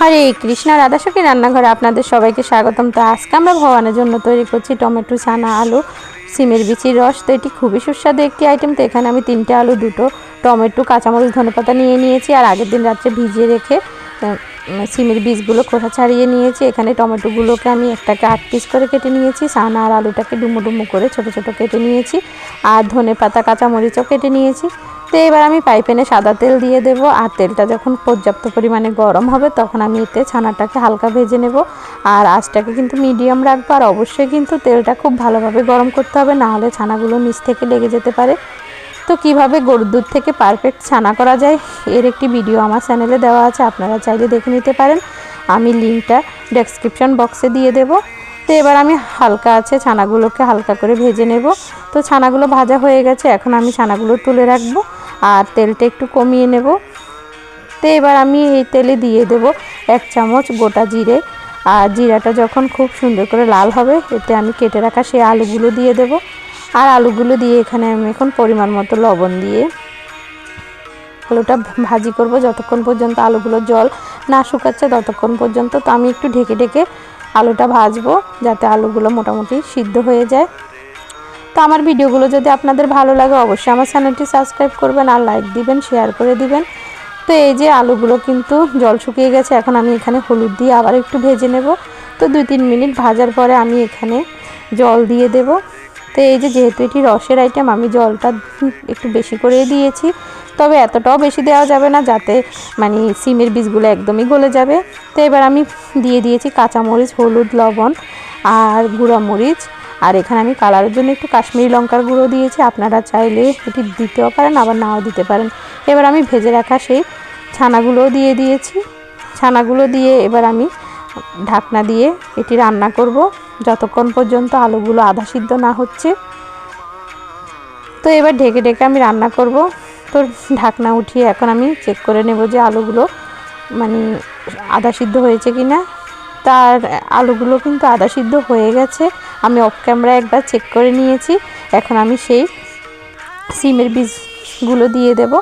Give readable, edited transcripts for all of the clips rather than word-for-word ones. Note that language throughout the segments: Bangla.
হরে কৃষ্ণ, রাধাসখী রান্নাঘরে আপনাদের সবাইকে স্বাগতম। তো আজকে আমরা ভগবানের জন্য তৈরি করছি টমেটো, ছানা, আলু, সিমের বিচির রস। তো এটি খুবই সুস্বাদু একটি আইটেম। তো এখানে আমি 3টে আলু, 2টো টমেটো, কাঁচামরিচ, ধনেপাতা নিয়ে নিয়েছি। আর আগের দিন রাত্রে ভিজিয়ে রেখে সিমের বীজগুলো খোসা ছাড়িয়ে নিয়েছি। এখানে টমেটোগুলোকে আমি একটাকে 8 পিস করে কেটে নিয়েছি। ছানা আর আলুটাকে ডুমো ডুমো করে ছোটো ছোটো কেটে নিয়েছি। আর ধনেপাতা, কাঁচামরিচও কেটে নিয়েছি। তো এবার আমি প্যানে সাদা তেল দিয়ে দেব। আর তেলটা যখন পর্যাপ্ত পরিমাণে গরম হবে তখন আমি এতে ছানাটাকে হালকা ভেজে নেব। আর আঁচটাকে কিন্তু মিডিয়াম রাখবো। আর অবশ্যই কিন্তু তেলটা খুব ভালোভাবে গরম করতে হবে, না হলে ছানাগুলো নিচ থেকে লেগে যেতে পারে। তো কিভাবে গরুর দুধ থেকে পারফেক্ট ছানা করা যায় এর একটি ভিডিও আমার চ্যানেলে দেওয়া আছে, আপনারা চাইলে দেখে নিতে পারেন। আমি লিঙ্কটা ডেসক্রিপশন বক্সে দিয়ে দেব। তো এবার আমি হালকা আছে ছানাগুলোকে হালকা করে ভেজে নেব। তো ছানাগুলো ভাজা হয়ে গেছে, এখন আমি ছানাগুলো তুলে রাখবো আর তেলটা একটু কমিয়ে নেব। তো এবার আমি এই তেলে দিয়ে দেব 1 চামচ গোটা জিরে। আর জিরাটা যখন খুব সুন্দর করে লাল হবে এতে আমি কেটে রাখা সেই আলুগুলো দিয়ে দেব। আর আলুগুলো দিয়ে এখানে আমি এখন পরিমাণ মতো লবণ দিয়ে আলুটা ভাজি করব যতক্ষণ পর্যন্ত আলুগুলো জল না শুকাচ্ছে ততক্ষণ পর্যন্ত। তো আমি একটু ঢেকে ঢেকে আলুটা ভাজবো যাতে আলুগুলো মোটামুটি সিদ্ধ হয়ে যায়। তো আমার ভিডিওগুলো যদি আপনাদের ভালো লাগে অবশ্যই আমার চ্যানেলটি সাবস্ক্রাইব করবেন আর লাইক দিবেন, শেয়ার করে দিবেন। তো এই যে আলুগুলো কিন্তু জল শুকিয়ে গেছে, এখন আমি এখানে হলুদ দিয়ে আবার একটু ভেজে নেব। তো 2-3 মিনিট ভাজার পরে আমি এখানে জল দিয়ে দেব। তো এই যে যেহেতু এটি রসের আইটেম আমি জলটা একটু বেশি করে দিয়েছি, তবে এতটাও বেশি দেওয়া যাবে না যাতে মানে সিমের বীজগুলো একদমই গলে যাবে। তো এবার আমি দিয়ে দিয়েছি কাঁচামরিচ, হলুদ, লবণ আর গুঁড়া মরিচ। আর এখানে আমি কালারের জন্য একটু কাশ্মীরি লঙ্কার গুঁড়ো দিয়েছি, আপনারা চাইলে এটি দিতেও পারেন আবার নাও দিতে পারেন। এবার আমি ভেজে রাখা সেই ছানাগুলোও দিয়ে দিয়েছি। ছানাগুলো দিয়ে এবার আমি ঢাকনা দিয়ে এটি রান্না করব যতক্ষণ পর্যন্ত আলুগুলো আধা সিদ্ধ না হচ্ছে। তো এবার ঢেকে ঢেকে আমি রান্না করব। তো ঢাকনা উঠিয়ে এখন আমি চেক করে নেব যে আলুগুলো মানে আধা সিদ্ধ হয়েছে কি না। তার আলুগুলো কিন্তু আধা সিদ্ধ হয়ে গেছে, আমি অফ ক্যামেরা একবার চেক করে নিয়েছি। এখন আমি সেই সিমের বীজগুলো দিয়ে দেব।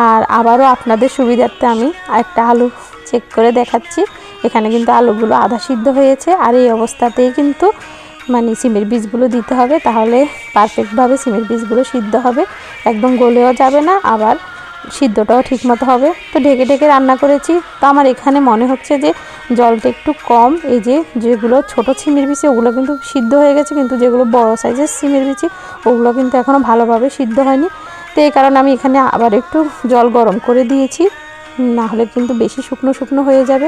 আর আবারও আপনাদের সুবিধার্থে আমি একটা আলু চেক করে দেখাচ্ছি। এখানে কিন্তু আলুগুলো আধা সিদ্ধ হয়েছে। আর এই অবস্থাতেই কিন্তু মানে সিমের বীজগুলো দিতে হবে, তাহলে পারফেক্টভাবে সিমের বীজগুলো সিদ্ধ হবে, একদম গলেও যাবে না, আবার সিদ্ধটাও ঠিকমতো হবে। তো ঢেকে ঢেকে রান্না করেছি। তো আমার এখানে মনে হচ্ছে যে জলটা একটু কম। এই যে যেগুলো ছোটো সিমের বিচি ওগুলো কিন্তু সিদ্ধ হয়ে গেছে, কিন্তু যেগুলো বড় সাইজের সিমের বিচি ওগুলো কিন্তু এখনও ভালোভাবে সিদ্ধ হয়নি। তো এই কারণে আমি এখানে আবার একটু জল গরম করে দিয়েছি, না হলে কিন্তু বেশি শুকনো শুকনো হয়ে যাবে।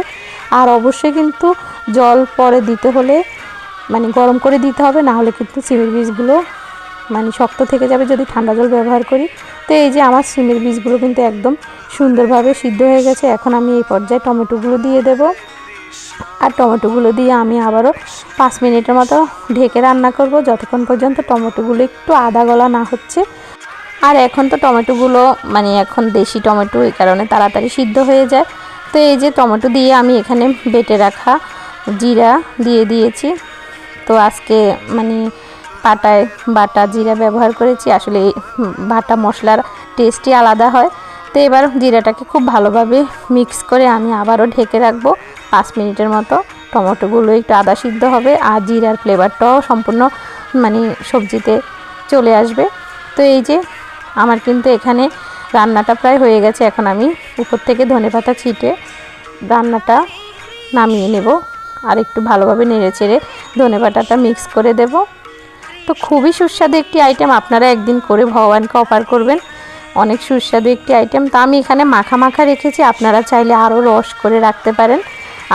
আর অবশ্যই কিন্তু জল পরে দিতে হলে মানে গরম করে দিতে হবে, না হলে কিন্তু সিমের বীজগুলো মানে শক্ত থেকে যাবে যদি ঠান্ডা জল ব্যবহার করি। তো এই যে আমার সিমের বীজগুলো কিন্তু একদম সুন্দরভাবে সিদ্ধ হয়ে গেছে। এখন আমি এই পর্যায়ে টমেটোগুলো দিয়ে দেব। আর টমেটোগুলো দিয়ে আমি আবারও 5 মিনিটের মতো ঢেকে রান্না করব যতক্ষণ পর্যন্ত টমেটোগুলো একটু আধা গলা না হচ্ছে। আর এখন তো টমেটোগুলো মানে এখন দেশি টমেটো, এই কারণে তাড়াতাড়ি সিদ্ধ হয়ে যায়। তো এই যে টমেটো দিয়ে আমি এখানে বেটে রাখা জিরা দিয়ে দিয়েছি। তো আজকে মানে পাটায় বাটা জিরা ব্যবহার করেছি, আসলে বাটা মশলার টেস্টই আলাদা হয়। তো এবার জিরাটাকে খুব ভালোভাবে মিক্স করে আমি আবারও ঢেকে রাখবো 5 মিনিটের মতো। টমেটোগুলো একটু আদা সিদ্ধ হবে আর জিরার ফ্লেভারটাও সম্পূর্ণ মানে সবজিতে চলে আসবে। তো এই যে আমার কিন্তু এখানে রান্নাটা প্রায় হয়ে গেছে। এখন আমি উপর থেকে ধনেপাতা ছিটে রান্নাটা নামিয়ে নেব। আর একটু ভালোভাবে নেড়ে চেড়ে ধনেপাতাটা মিক্স করে দেব। তো খুবই সুস্বাদু একটি আইটেম, আপনারা একদিন করে ভগবানকে অফার করবেন, অনেক সুস্বাদু একটি আইটেম। তা আমি এখানে মাখা মাখা রেখেছি, আপনারা চাইলে আরও রস করে রাখতে পারেন।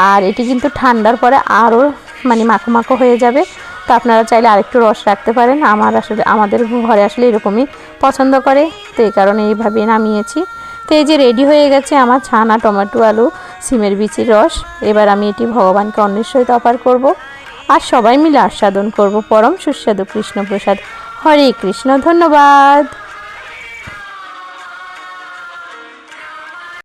আর এটি কিন্তু ঠান্ডার পরে আরও মানে মাখো মাখো হয়ে যাবে। তো আপনারা চাইলে আরেকটু রস রাখতে পারেন। আমাদের ঘরে আসলে এরকমই পছন্দ করে, তো এই কারণে এইভাবে নামিয়েছি। তো এই যে রেডি হয়ে গেছে আমার ছানা, টমেটো, আলু, সিমের বিচির রস। এবার আমি এটি ভগবানকে অন্যের সহিত অফার করব আর সবাই মিলে আস্বাদন করব পরম সুস্বাদু কৃষ্ণপ্রসাদ। হরে কৃষ্ণ, ধন্যবাদ।